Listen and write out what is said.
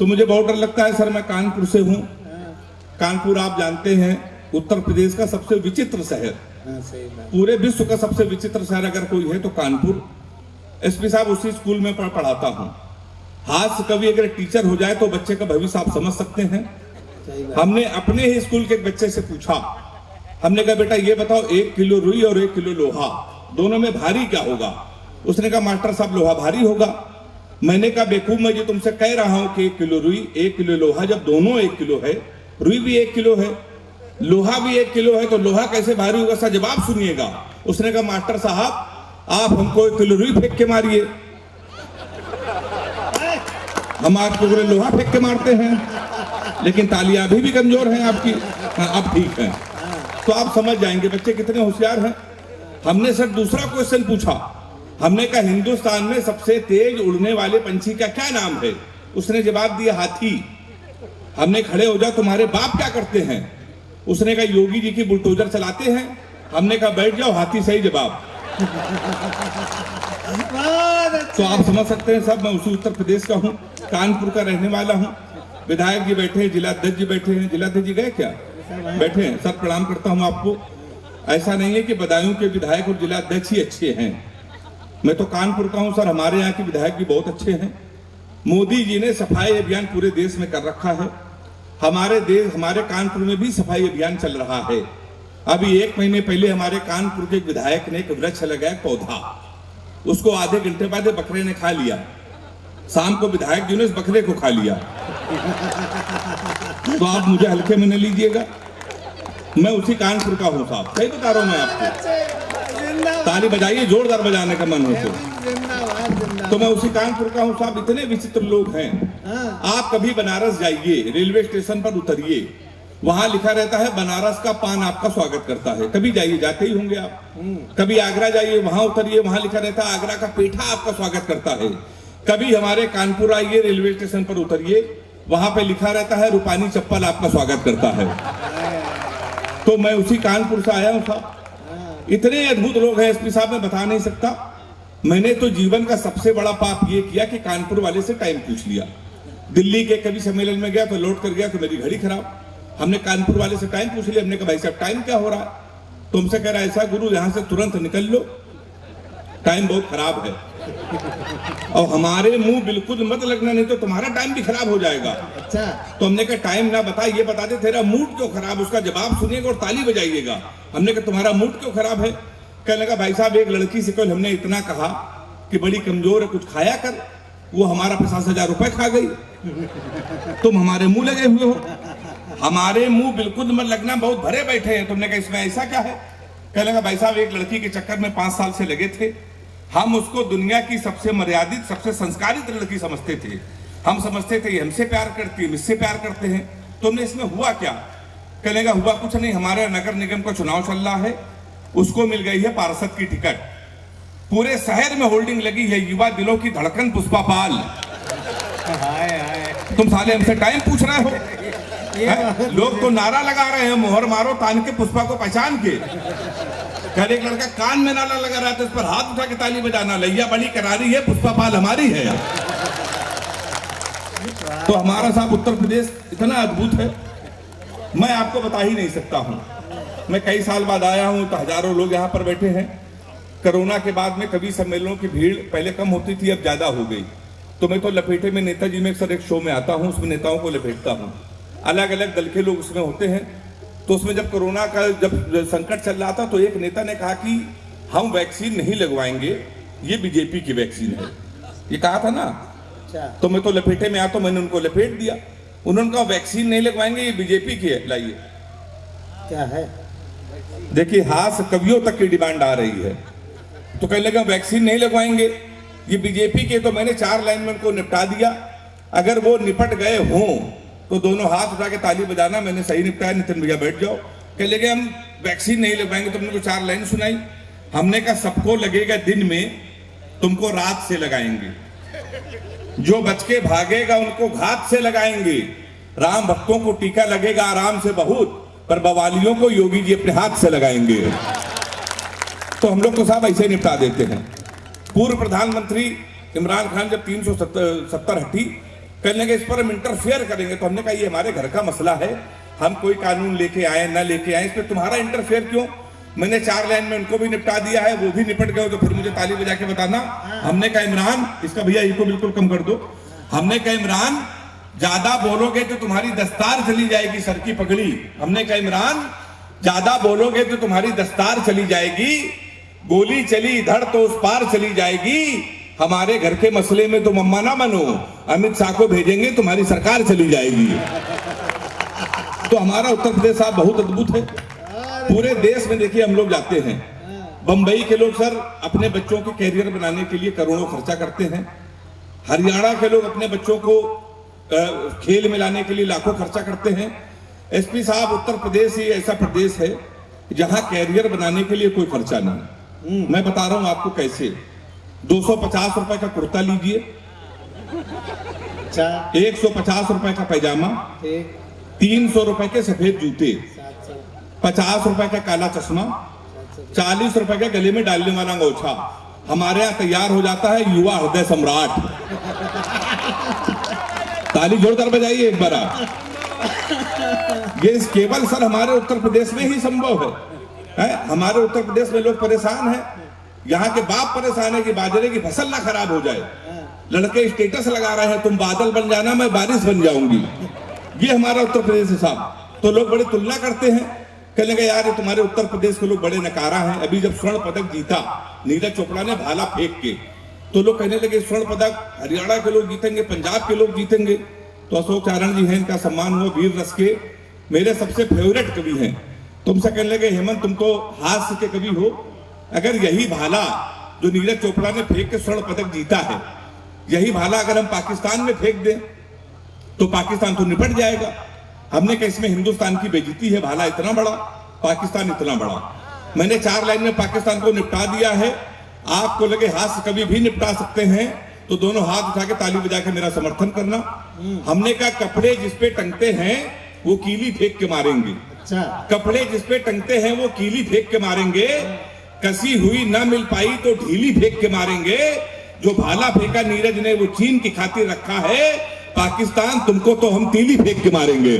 तो मुझे बहुत डर लगता है सर। मैं कानपुर से हूँ। कानपुर आप जानते हैं उत्तर प्रदेश का सबसे विचित्र शहर, पूरे विश्व का सबसे विचित्र शहर अगर कोई है तो कानपुर। एसपी साहब उसी स्कूल में पढ़ाता हूँ। हाथ से कभी अगर टीचर हो जाए तो बच्चे का भविष्य आप समझ सकते हैं। हमने अपने ही स्कूल के एक बच्चे से पूछा, हमने कहा बेटा ये बताओ 1 किलो रुई और 1 किलो लोहा दोनों में भारी क्या होगा? उसने कहा मास्टर साहब लोहा भारी होगा। मैंने कहा बेवकूफ, मैं जो तुमसे कह रहा हूं कि 1 किलो रुई 1 किलो लोहा, जब दोनों 1 किलो है, रुई भी 1 किलो है, लोहा भी 1 किलो है, तो लोहा कैसे भारी होगा? सर जवाब सुनिएगा। उसने कहा मास्टर साहब आप हमको 1 किलो रुई फेंक के मारिए, हम आपको लोहा फेंक के मारते हैं, लेकिन तालियां अभी भी कमजोर हैं आपकी। हाँ, अब ठीक है। तो आप समझ जाएंगे बच्चे कितने होशियार हैं। हमने सर दूसरा क्वेश्चन पूछा, हमने कहा हिंदुस्तान में सबसे तेज उड़ने वाले पंछी का क्या नाम है? उसने जवाब दिया हाथी। हमने खड़े हो जाओ तुम्हारे बाप क्या करते हैं? उसने कहा योगी जी की बुलडोजर चलाते हैं। हमने कहा बैठ जाओ, हाथी सही जवाब। तो आप समझ सकते हैं सब मैं उसी उत्तर प्रदेश का हूँ, कानपुर का रहने वाला हूँ। विधायक जी बैठे हैं, जिलाध्यक्ष जी बैठे हैं। जिलाध्यक्ष जी गए क्या? बैठे हैं। सर प्रणाम करता हूँ आपको। ऐसा नहीं है कि बदायूं के विधायक और जिलाध्यक्ष ही अच्छे हैं, मैं तो कानपुर का हूँ सर। हमारे यहाँ के विधायक भी बहुत अच्छे हैं। मोदी जी ने सफाई अभियान पूरे देश में कर रखा है। हमारे कानपुर में भी सफाई अभियान चल रहा है। अभी 1 महीने पहले हमारे कानपुर के विधायक ने एक वृक्ष लगाया, पौधा, उसको आधे घंटे बाद बकरे ने खा लिया। शाम को विधायक जी ने उस बकरे को खा लिया। तो आप मुझे हल्के में न लीजिएगा, मैं उसी कानपुर का हूँ साहब, सही बता रहा हूँ मैं आपको। ताली बजाइए, जोरदार बजाने का मन हो तो मैं उसी कानपुर का हूँ साहब। इतने विचित्र लोग हैं। आप कभी बनारस जाइए, रेलवे स्टेशन पर उतरिए, वहां लिखा रहता है बनारस का पान आपका स्वागत करता है। कभी जाइए, जाते ही होंगे आप। कभी आगरा जाइए, वहां उतरिए, वहां लिखा रहता है आगरा का पेठा आपका स्वागत करता है। कभी हमारे कानपुर आइए, रेलवे स्टेशन पर उतरिए, वहां पे लिखा रहता है रूपानी चप्पल आपका स्वागत करता है। तो मैं उसी कानपुर से आया हूं साहब। इतने अद्भुत लोग हैं एसपी साहब, मैं बता नहीं सकता। मैंने तो जीवन का सबसे बड़ा पाप ये किया कि कानपुर वाले से टाइम पूछ लिया। दिल्ली के कभी सम्मेलन में गया तो लौट कर गया तो मेरी घड़ी खराब। हमने कानपुर वाले से टाइम पूछ लिया। हमने कहा भाई साहब टाइम क्या हो रहा है? तुमसे कह रहा ऐसा गुरु यहां से तुरंत निकल लो, टाइम बहुत खराब है। और हमारे मुंह बिल्कुल मत लगना, नहीं तो तुम्हारा टाइम भी खराब हो जाएगा। अच्छा। तो हमने कहा टाइम ना बता, ये बता दे तेरा मूड क्यों खराब, उसका जवाब सुनिएगा और ताली बजाइएगा। हमने कहा तुम्हारा मूड क्यों खराब है? कहने लगा भाई साहब एक लड़की से कल हमने इतना कहा कि बड़ी कमजोर है, कुछ खाया कर, वो हमारा 50,000 रुपए खा गई। तुम हमारे मुंह लगे हुए हो। हमारे मुंह बिल्कुल मत लगना, बहुत भरे बैठे हैं। तुमने कहा इसमें ऐसा क्या है? कहने लगा भाई साहब एक लड़की के चक्कर में 5 साल से लगे थे। हम उसको दुनिया की सबसे मर्यादित, सबसे संस्कारित लड़की समझते थे। हम समझते थे ये हमसे प्यार करती है, हम इससे प्यार करते हैं। तुमने इसमें हुआ क्या? कहने लगा हुआ कुछ नहीं, हमारे नगर निगम का चुनाव चल रहा है, उसको मिल गई है पार्षद की टिकट। पूरे शहर में होल्डिंग लगी है, युवा दिलों की धड़कन पुष्पा पाल। तुम साले हमसे टाइम पूछ रहे हो? लोग तो नारा लगा रहे हैं, मोहर मारो तान के पुष्पा को पहचान के। कल एक लड़का कान में नारा लगा रहा था, इस पर हाथ उठा के ताली बजाना, लैया बड़ी करारी है, पुष्पा पाल हमारी है। तो हमारा साहब उत्तर प्रदेश इतना अद्भुत है, मैं आपको बता ही नहीं सकता हूं। मैं कई साल बाद आया हूं तो हजारों लोग यहाँ पर बैठे हैं। कोरोना के बाद में कभी सम्मेलनों की भीड़ पहले कम होती थी, अब ज्यादा हो गई। तो मैं तो लपेटे में नेताजी में अक्सर एक शो में आता हूँ, उसमें नेताओं को लपेटता हूँ। अलग अलग दल के लोग उसमें होते हैं। तो उसमें जब कोरोना का जब संकट चल रहा था तो एक नेता ने कहा कि हम वैक्सीन नहीं लगवाएंगे, ये बीजेपी की वैक्सीन है, ये कहा था ना। तो मैं तो लपेटे में आता, मैंने उनको लपेट दिया। उन्होंने कहा वैक्सीन नहीं लगवाएंगे, ये बीजेपी की है, लाइए क्या है। देखिए हाथ कवियों तक की डिमांड आ रही है। तो कहने लगा वैक्सीन नहीं लगवाएंगे, ये बीजेपी के। तो मैंने 4 लाइन में उनको निपटा दिया। अगर वो निपट गए हों तो दोनों हाथ उठा के ताली बजाना, मैंने सही निपटाया, नितिन भैया बैठ जाओ। कह लगे हम वैक्सीन नहीं लगवाएंगे। तुमने को 4 लाइन सुनाई। हमने कहा सबको लगेगा दिन में, तुमको रात से लगाएंगे। जो बच के भागेगा उनको घात से लगाएंगे। राम भक्तों को टीका लगेगा आराम से बहुत, पर बवालियों को योगी जी अपने हाथ से लगाएंगे। तो हम लोग तो साहब ऐसे निपटा देते हैं। पूर्व प्रधानमंत्री इमरान खान जब 370 हटी कहने के इस पर हम इंटरफेयर करेंगे। तो हमने कहा ये हमारे घर का मसला है, हम कोई कानून लेके आए ना लेके आए, इसमें तुम्हारा इंटरफेयर क्यों। मैंने 4 लाइन में उनको भी निपटा दिया है, वो भी निपट गए, तो फिर मुझे ताली बजा के बताना। हमने कहा इमरान, इसका भैया इसको बिल्कुल कम कर दो। हमने कहा इमरान ज्यादा बोलोगे तो तुम्हारी दस्तार चली जाएगी, सर की पगड़ी। हमने कहा इमरान ज्यादा बोलोगे तो तुम्हारी दस्तार चली जाएगी, गोली चली इधर तो उस पार चली जाएगी। हमारे घर के मसले में तुम अम्मा ना बनो, अमित शाह को भेजेंगे तुम्हारी सरकार चली जाएगी। तो हमारा उत्तर प्रदेश साहब बहुत अद्भुत है। पूरे देश में देखिए हम लोग जाते हैं, बंबई के लोग सर अपने बच्चों के कैरियर बनाने के लिए करोड़ों खर्चा करते हैं। हरियाणा के लोग अपने बच्चों को खेल में लाने के लिए लाखों खर्चा करते हैं। एसपी साहब, उत्तर प्रदेश ही ऐसा प्रदेश है जहां कैरियर बनाने के लिए कोई खर्चा नहीं। मैं बता रहा हूं आपको कैसे। 250 रुपए का कुर्ता लीजिए, 150 रुपए का पैजामा, 300 रुपए के सफेद जूते, 50 रुपए का काला चश्मा, 40 रुपए का गले में डालने वाला अंगोछा। हमारे यहाँ तैयार हो जाता है युवा हृदय सम्राट। ताली जोरदार बजाइए एक बार आप। ये केवल सर हमारे उत्तर प्रदेश में ही संभव है। हमारे उत्तर प्रदेश में लोग परेशान हैं, यहाँ के बाप परेशान है कि बाजरे की फसल ना खराब हो जाए। लड़के स्टेटस लगा रहे हैं, तुम बादल बन जाना मैं बारिश बन जाऊंगी। ये हमारा उत्तर प्रदेश है साहब। तो लोग बड़े तुलना करते हैं, कहने लगे यार ये तुम्हारे उत्तर प्रदेश के लोग बड़े नकारा हैं। अभी जब स्वर्ण पदक जीता नीरज चोपड़ा ने भाला फेंक के, तो लोग कहने लगे स्वर्ण पदक हरियाणा के लोग जीतेंगे, पंजाब के लोग जीतेंगे। तो अशोक चारण जी हैं, इनका सम्मान हुआ, वीर रस के मेरे सबसे फेवरेट कवि हैं। तुमसे कहने लगे हेमंत तुम तो हास्य के कवि हो, अगर यही भाला जो नीरज चोपड़ा ने फेंक के स्वर्ण पदक जीता है, यही भाला अगर हम पाकिस्तान में फेंक दें तो पाकिस्तान तो निपट जाएगा। हमने कहा इसमें हिंदुस्तान की बेइज्जती है, भाला इतना बड़ा, पाकिस्तान इतना बड़ा। मैंने 4 लाइन में पाकिस्तान को निपटा दिया है। आपको लगे हाथ से कभी भी निपटा सकते हैं तो दोनों हाथ उठा के ताली बजा के मेरा समर्थन करना। हमने कहा कपड़े जिसपे टंगते हैं वो कीली फेंक के मारेंगे। कपड़े जिसपे टंगते हैं वो कीली फेंक के मारेंगे, कसी हुई ना मिल पाई तो ढीली फेंक के मारेंगे। जो भाला फेंका नीरज ने वो चीन की खातिर रखा है, पाकिस्तान तुमको तो हम तीली फेंक के मारेंगे।